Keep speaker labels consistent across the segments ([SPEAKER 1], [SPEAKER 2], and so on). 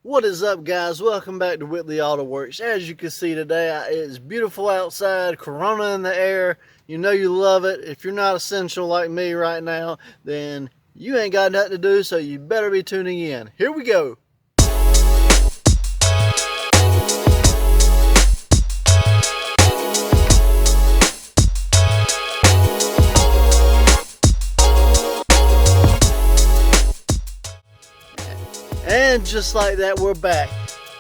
[SPEAKER 1] What is up, guys? Welcome back to Whitley Auto Works. As you can see today, it's beautiful outside, Corona in the air. You know you love it. If you're not essential like me right now, then you ain't got nothing to do, so you better be tuning in. Here we go. And just like that, we're back.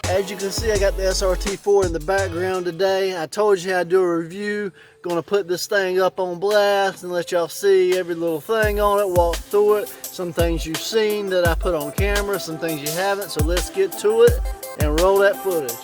[SPEAKER 1] As you can see, I got the SRT4 in the background today. I told you I'd do a review. Gonna put this thing up on blast and let y'all see every little thing on it, walk through it. Some things you've seen that I put on camera, some things you haven't. So let's get to it and roll that footage.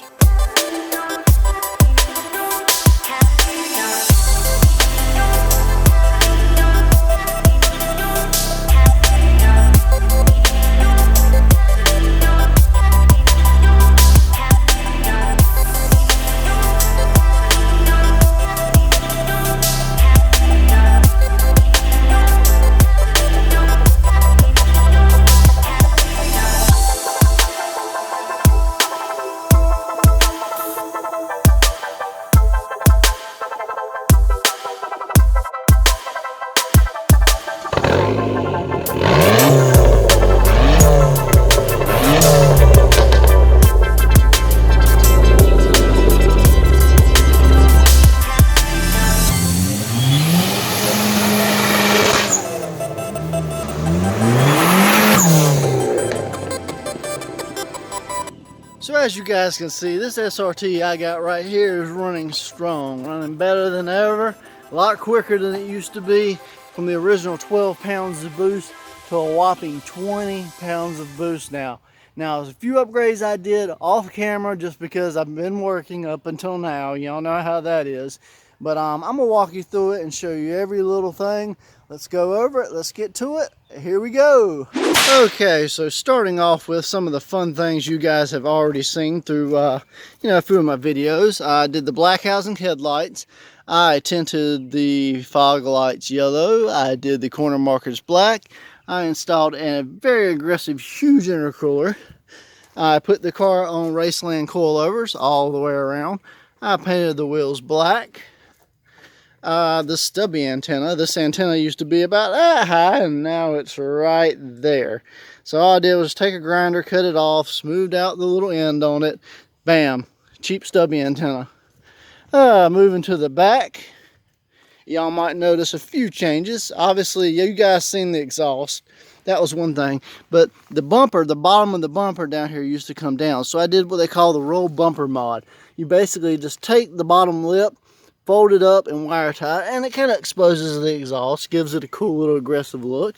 [SPEAKER 1] So as you guys can see, this SRT I got right here is running strong, running better than ever, a lot quicker than it used to be, from the original 12 pounds of boost to a whopping 20 pounds of boost now. Now, there's a few upgrades I did off camera just because I've been working up until now. Y'all know how that is. But I'm going to walk you through it and show you every little thing. Let's go over it. Let's get to it. Here we go. Okay, so starting off with some of the fun things you guys have already seen through, a few of my videos. I did the black housing headlights. I tinted the fog lights yellow. I did the corner markers black. I installed a very aggressive, huge intercooler. I put the car on Raceland coilovers all the way around. I painted the wheels black. The stubby antenna. This antenna used to be about that high, and now it's right there. So all I did was take a grinder, cut it off, smoothed out the little end on it. Bam! Cheap stubby antenna. Moving to the back, y'all might notice a few changes. Obviously, you guys seen the exhaust. That was one thing. But the bumper, the bottom of the bumper down here used to come down. So I did what they call the roll bumper mod. You basically just take the bottom lip, fold it up and wire tie it, and it kind of exposes the exhaust, gives it a cool little aggressive look.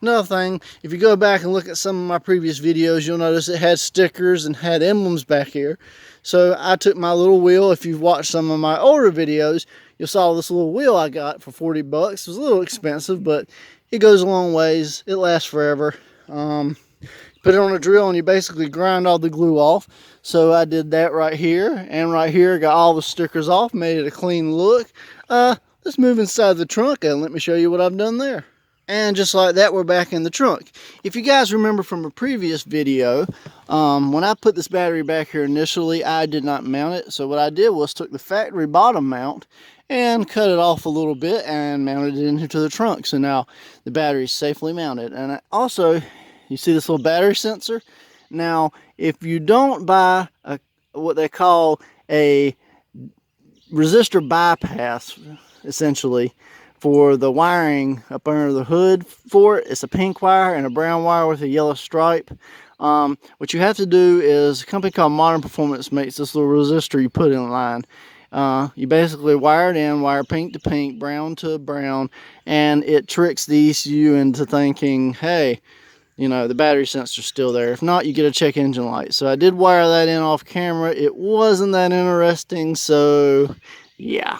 [SPEAKER 1] Another thing, if you go back and look at some of my previous videos, you'll notice it had stickers and had emblems back here. So I took my little wheel. If you've watched some of my older videos, you saw this little wheel I got for 40 bucks. It was a little expensive, but it goes a long ways. It lasts forever. Put it on a drill and you basically grind all the glue off. So I did that right here, and right here got all the stickers off, made it a clean look. Let's move inside the trunk and let me show you what I've done there. And just like that, we're back in the trunk. If you guys remember from a previous video, when I put this battery back here initially, I did not mount it. So what I did was took the factory bottom mount and cut it off a little bit and mounted it into the trunk. So now the battery is safely mounted. And also, you see this little battery sensor? Now, if you don't buy what they call a resistor bypass, essentially, for the wiring up under the hood for it, it's a pink wire and a brown wire with a yellow stripe. What you have to do is, a company called Modern Performance makes this little resistor you put in line. You basically wire it in, wire pink to pink, brown to brown, and it tricks the ECU into thinking, hey, the battery sensor's still there. If not, you get a check engine light. So I did wire that in off camera. It wasn't that interesting, so yeah.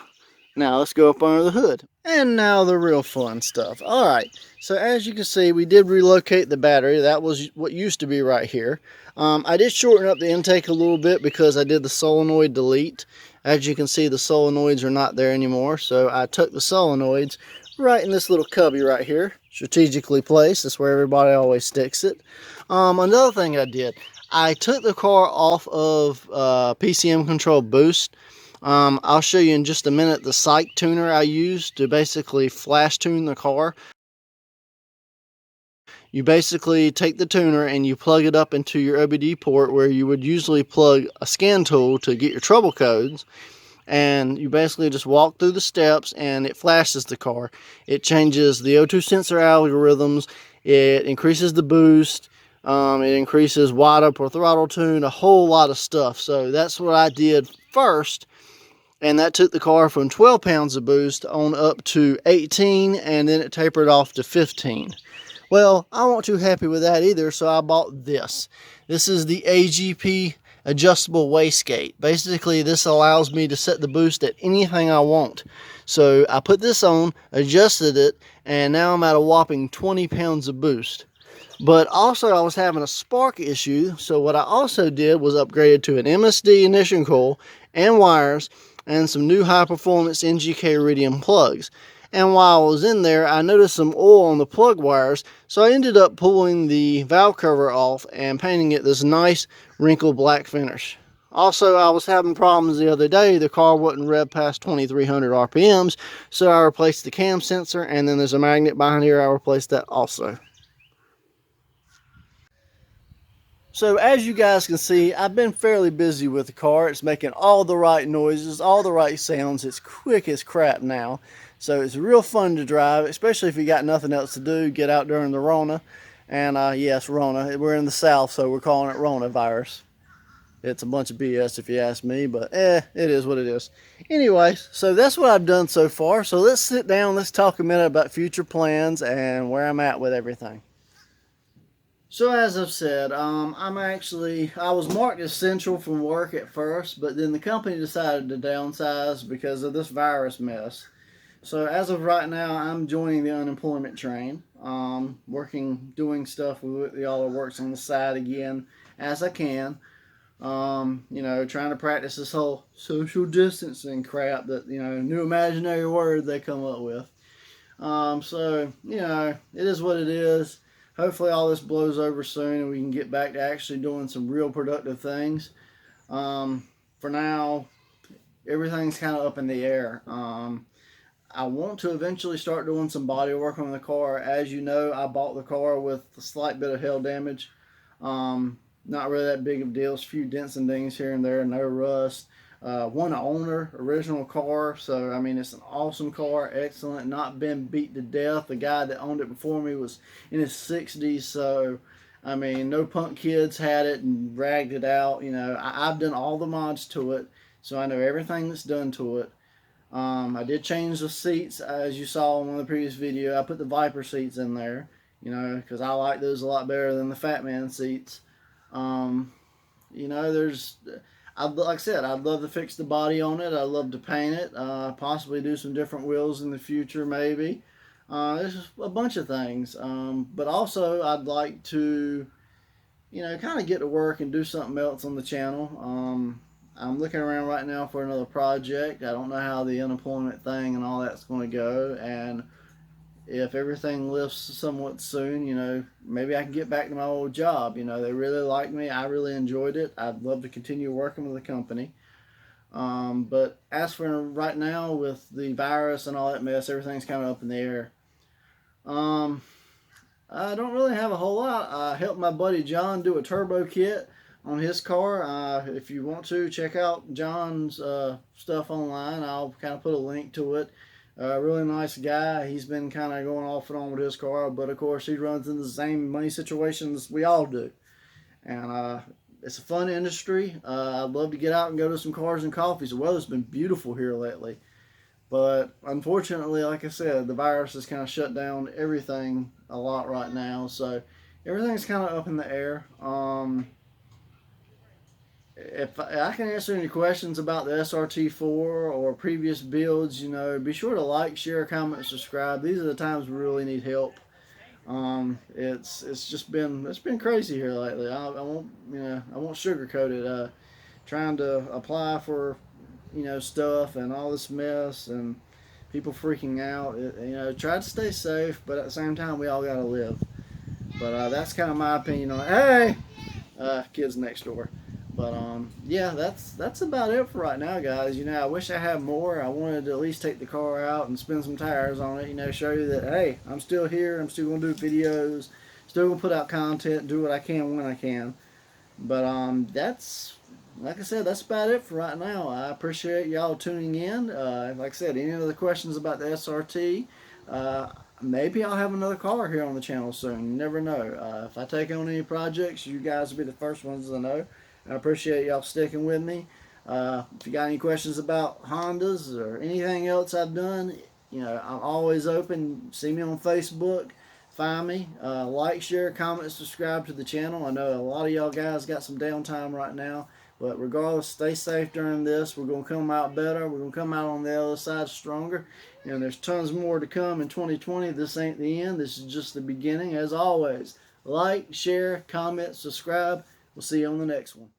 [SPEAKER 1] Now let's go up under the hood. And now the real fun stuff. Alright, so as you can see, we did relocate the battery. That was what used to be right here. I did shorten up the intake a little bit because I did the solenoid delete. As you can see, the solenoids are not there anymore. So I took the solenoids right in this little cubby right here, strategically placed. That's where everybody always sticks it. Another thing I did, I took the car off of PCM control boost. I'll show you in just a minute the psych tuner I used to basically flash tune the car. You basically take the tuner and you plug it up into your OBD port where you would usually plug a scan tool to get your trouble codes. And you basically just walk through the steps and it flashes the car. It changes the O2 sensor algorithms, it increases the boost, it increases wide up or throttle tune, a whole lot of stuff. So that's what I did first, and that took the car from 12 pounds of boost on up to 18, and then it tapered off to 15. Well, I wasn't too happy with that either, so I bought this. This is the AGP adjustable wastegate. Basically, this allows me to set the boost at anything I want. So I put this on, adjusted it, and now I'm at a whopping 20 pounds of boost. But also I was having a spark issue, so what I also did was upgraded to an MSD ignition coil and wires and some new high performance NGK Iridium plugs. And while I was in there, I noticed some oil on the plug wires, so I ended up pulling the valve cover off and painting it this nice wrinkled black finish. Also, I was having problems the other day. The car wouldn't rev past 2300 RPMs, so I replaced the cam sensor, and then there's a magnet behind here. I replaced that also. So as you guys can see, I've been fairly busy with the car. It's making all the right noises, all the right sounds. It's quick as crap now. So it's real fun to drive, especially if you got nothing else to do. Get out during the Rona. And yes, Rona. We're in the South, so we're calling it Rona virus. It's a bunch of BS if you ask me, but it is what it is. Anyways, so that's what I've done so far. So let's sit down, let's talk a minute about future plans and where I'm at with everything. So as I've said, I was marked essential from work at first, but then the company decided to downsize because of this virus mess. So as of right now, I'm joining the unemployment train, doing stuff with y'all works on the side again as I can. Trying to practice this whole social distancing crap that, new imaginary word they come up with. It is what it is. Hopefully all this blows over soon and we can get back to actually doing some real productive things. For now, everything's kind of up in the air. I want to eventually start doing some body work on the car. As you know, I bought the car with a slight bit of hail damage. Not really that big of a deal. It's a few dents and dings here and there, no rust. One owner, original car, so I mean it's an awesome car, excellent, not been beat to death. The guy that owned it before me was in his 60s, so I mean no punk kids had it and dragged it out. I've done all the mods to it, so I know everything that's done to it. I did change the seats, as you saw in one of the previous video. I put the Viper seats in there, because I like those a lot better than the Fat Man seats. Like I said, I'd love to fix the body on it. I'd love to paint it, possibly do some different wheels in the future, maybe. There's just a bunch of things. But also, I'd like to, kind of get to work and do something else on the channel. I'm looking around right now for another project. I don't know how the unemployment thing and all that's going to go. And if everything lifts somewhat soon, maybe I can get back to my old job. They really like me. I really enjoyed it. I'd love to continue working with the company. But as for right now, with the virus and all that mess, everything's kind of up in the air. I don't really have a whole lot. I helped my buddy John do a turbo kit on his car. If you want to, check out John's stuff online. I'll kind of put a link to it. Really nice guy. He's been kind of going off and on with his car, but of course he runs into the same money situations we all do. And it's a fun industry. I'd love to get out and go to some cars and coffees. The weather's been beautiful here lately. But unfortunately, like I said, the virus has kind of shut down everything a lot right now. So everything's kind of up in the air. If I can answer any questions about the SRT4 or previous builds, be sure to like, share, comment, subscribe. These are the times we really need help. It's been crazy here lately. I won't sugarcoat it. Trying to apply for stuff and all this mess and people freaking out. Try to stay safe, but at the same time we all gotta live. But that's kind of my opinion on it. Hey. kids next door. But yeah, that's about it for right now, guys. You know, I wish I had more. I wanted to at least take the car out and spin some tires on it. You know, show you that hey, I'm still here. I'm still gonna do videos. Still gonna put out content. Do what I can when I can. But that's like I said, that's about it for right now. I appreciate y'all tuning in. Like I said, any other questions about the SRT? Maybe I'll have another car here on the channel soon. You never know. If I take on any projects, you guys will be the first ones to know. I appreciate y'all sticking with me. If you got any questions about Hondas or anything else I've done, you know, I'm always open. See me on Facebook. Find me. Like, share, comment, subscribe to the channel. I know a lot of y'all guys got some downtime right now. But regardless, stay safe during this. We're going to come out better. We're going to come out on the other side stronger. And there's tons more to come in 2020. This ain't the end. This is just the beginning. As always, like, share, comment, subscribe. We'll see you on the next one.